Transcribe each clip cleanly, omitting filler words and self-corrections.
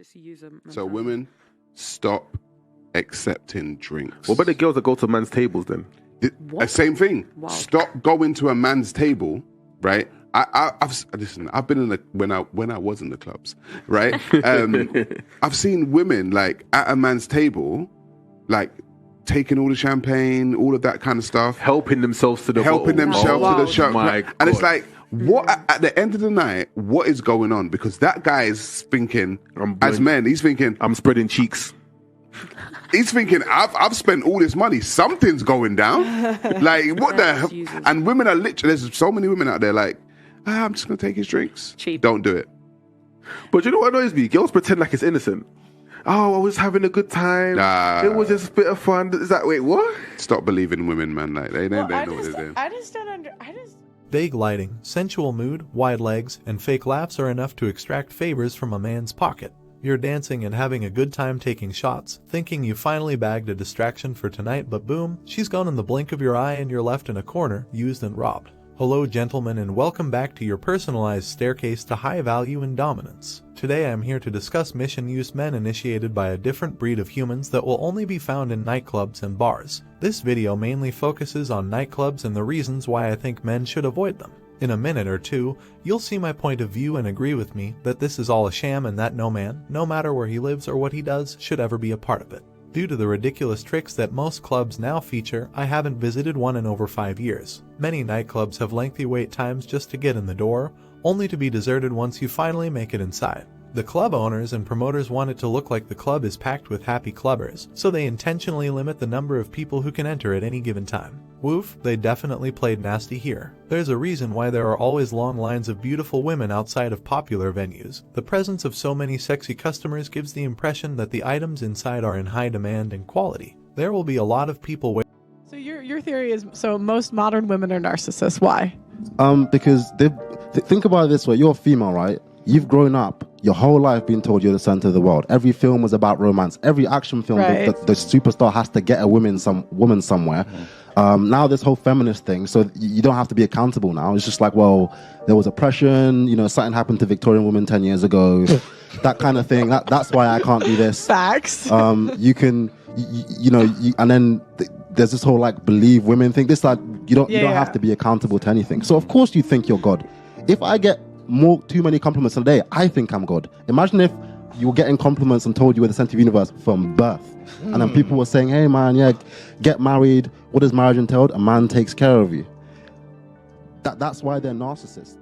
Just to use them. So women, stop accepting drinks. What about the girls that go to men's tables then? Same thing. Wow. Stop going to a man's table, right? I've been in the when I was in the clubs, right? I've seen women like at a man's table, like taking all the champagne, all of that kind of stuff, helping themselves to the shot, and it's like, what at the end of the night, what is going on? Because that guy is thinking, as men, he's thinking, I'm spreading cheeks. He's thinking, I've spent all this money. Something's going down. Like, what the hell? And women are literally, there's so many women out there like, I'm just going to take his drinks. Cheap. Don't do it. But you know what annoys me? Girls pretend like it's innocent. Oh, I was having a good time. It was just a bit of fun. Is that, wait, what? Stop believing women, man. Like, they know what they're doing. I just don't Vague lighting, sensual mood, wide legs, and fake laughs are enough to extract favors from a man's pocket. You're dancing and having a good time taking shots, thinking you finally bagged a distraction for tonight, but boom, she's gone in the blink of your eye and you're left in a corner, used and robbed. Hello gentlemen, and welcome back to your personalized staircase to high value and dominance. Today I'm here to discuss mission-use men initiated by a different breed of humans that will only be found in nightclubs and bars. This video mainly focuses on nightclubs and the reasons why I think men should avoid them. In a minute or two, you'll see my point of view and agree with me that this is all a sham and that no man, no matter where he lives or what he does, should ever be a part of it. Due to the ridiculous tricks that most clubs now feature, I haven't visited one in over 5 years. Many nightclubs have lengthy wait times just to get in the door, only to be deserted once you finally make it inside. The club owners and promoters want it to look like the club is packed with happy clubbers, so they intentionally limit the number of people who can enter at any given time. Woof, they definitely played nasty here. There's a reason why there are always long lines of beautiful women outside of popular venues. The presence of so many sexy customers gives the impression that the items inside are in high demand and quality. There will be a lot of people waiting. So your theory is, so most modern women are narcissists. Why? Because think about it this way. You're a female, right? You've grown up your whole life being told you're the center of the world. Every film was about romance. Every action film, right. the superstar has to get a woman somewhere. Now this whole feminist thing, so you don't have to be accountable now. It's just like, well, there was oppression, something happened to Victorian women 10 years ago, that kind of thing. That's why I can't do this. Facts. You can, and then there's this whole like believe women thing. This like you don't have to be accountable to anything. So of course you think you're God. If I get too many compliments a day, I think I'm God. Imagine if you were getting compliments and told you were the center of the universe from birth. And then people were saying, hey man, get married. What does marriage entail? A man takes care of you. That's why they're narcissists.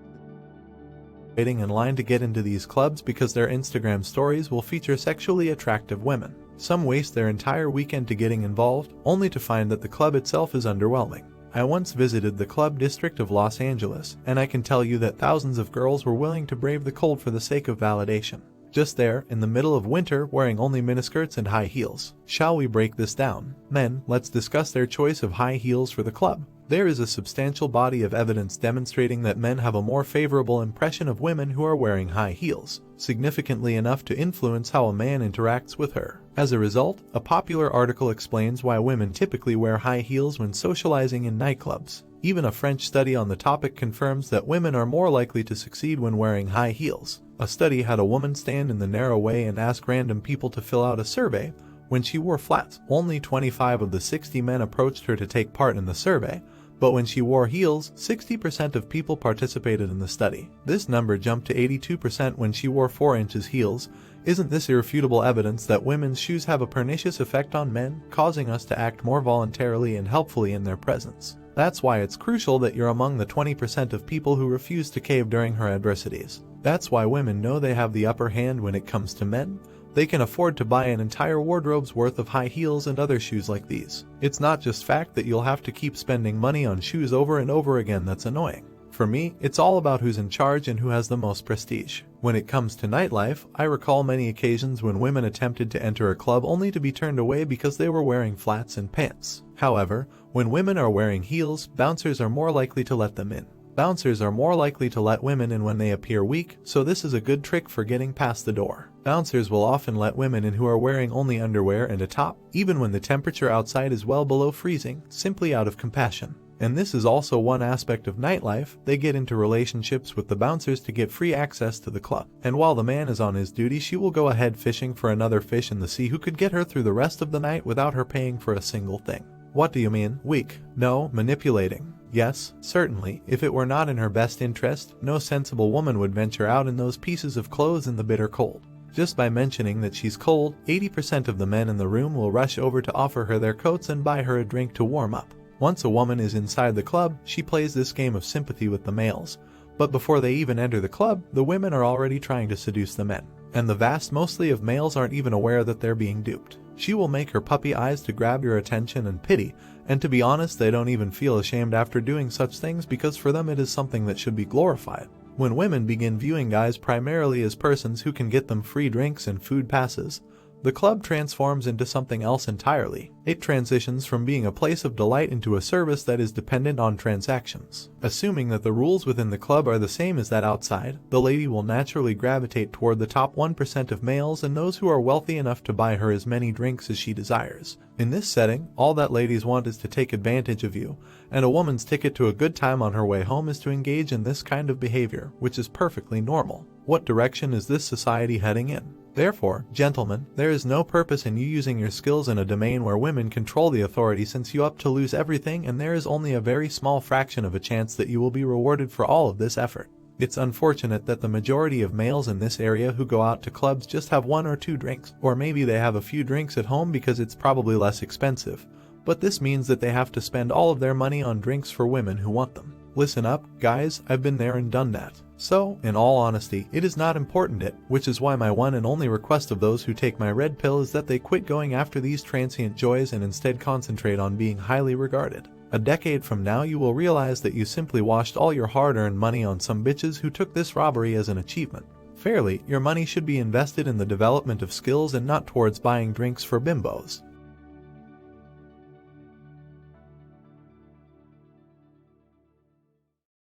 Waiting in line to get into these clubs because their Instagram stories will feature sexually attractive women. Some waste their entire weekend to getting involved, only to find that the club itself is underwhelming. I once visited the club district of Los Angeles, and I can tell you that thousands of girls were willing to brave the cold for the sake of validation. Just there, in the middle of winter, wearing only miniskirts and high heels. Shall we break this down? Men, let's discuss their choice of high heels for the club. There is a substantial body of evidence demonstrating that men have a more favorable impression of women who are wearing high heels, significantly enough to influence how a man interacts with her. As a result, a popular article explains why women typically wear high heels when socializing in nightclubs. Even a French study on the topic confirms that women are more likely to succeed when wearing high heels. A study had a woman stand in the narrow way and ask random people to fill out a survey. When she wore flats, only 25 of the 60 men approached her to take part in the survey, but when she wore heels, 60% of people participated in the study. This number jumped to 82% when she wore 4 inches heels. Isn't this irrefutable evidence that women's shoes have a pernicious effect on men, causing us to act more voluntarily and helpfully in their presence? That's why it's crucial that you're among the 20% of people who refuse to cave during her adversities. That's why women know they have the upper hand when it comes to men. They can afford to buy an entire wardrobe's worth of high heels and other shoes like these. It's not just fact that you'll have to keep spending money on shoes over and over again that's annoying. For me, it's all about who's in charge and who has the most prestige. When it comes to nightlife, I recall many occasions when women attempted to enter a club only to be turned away because they were wearing flats and pants. However, when women are wearing heels, bouncers are more likely to let them in. Bouncers are more likely to let women in when they appear weak, so this is a good trick for getting past the door. Bouncers will often let women in who are wearing only underwear and a top, even when the temperature outside is well below freezing, simply out of compassion. And this is also one aspect of nightlife. They get into relationships with the bouncers to get free access to the club. And while the man is on his duty, she will go ahead fishing for another fish in the sea who could get her through the rest of the night without her paying for a single thing. What do you mean? Weak? No, manipulating. Yes, certainly. If it were not in her best interest, no sensible woman would venture out in those pieces of clothes in the bitter cold. Just by mentioning that she's cold, 80% of the men in the room will rush over to offer her their coats and buy her a drink to warm up. Once a woman is inside the club, she plays this game of sympathy with the males. But before they even enter the club, the women are already trying to seduce the men. And the vast mostly of males aren't even aware that they're being duped. She will make her puppy eyes to grab your attention and pity, and to be honest, they don't even feel ashamed after doing such things because for them it is something that should be glorified. When women begin viewing guys primarily as persons who can get them free drinks and food passes, the club transforms into something else entirely. It transitions from being a place of delight into a service that is dependent on transactions. Assuming that the rules within the club are the same as that outside, the lady will naturally gravitate toward the top 1% of males and those who are wealthy enough to buy her as many drinks as she desires. In this setting, all that ladies want is to take advantage of you, and a woman's ticket to a good time on her way home is to engage in this kind of behavior, which is perfectly normal. What direction is this society heading in? Therefore, gentlemen, there is no purpose in you using your skills in a domain where women control the authority, since you up to lose everything and there is only a very small fraction of a chance that you will be rewarded for all of this effort. It's unfortunate that the majority of males in this area who go out to clubs just have 1 or 2 drinks, or maybe they have a few drinks at home because it's probably less expensive. But this means that they have to spend all of their money on drinks for women who want them. Listen up, guys, I've been there and done that. So, in all honesty, it is not important which is why my one and only request of those who take my red pill is that they quit going after these transient joys and instead concentrate on being highly regarded. A decade from now you will realize that you simply washed all your hard-earned money on some bitches who took this robbery as an achievement. Fairly, your money should be invested in the development of skills and not towards buying drinks for bimbos.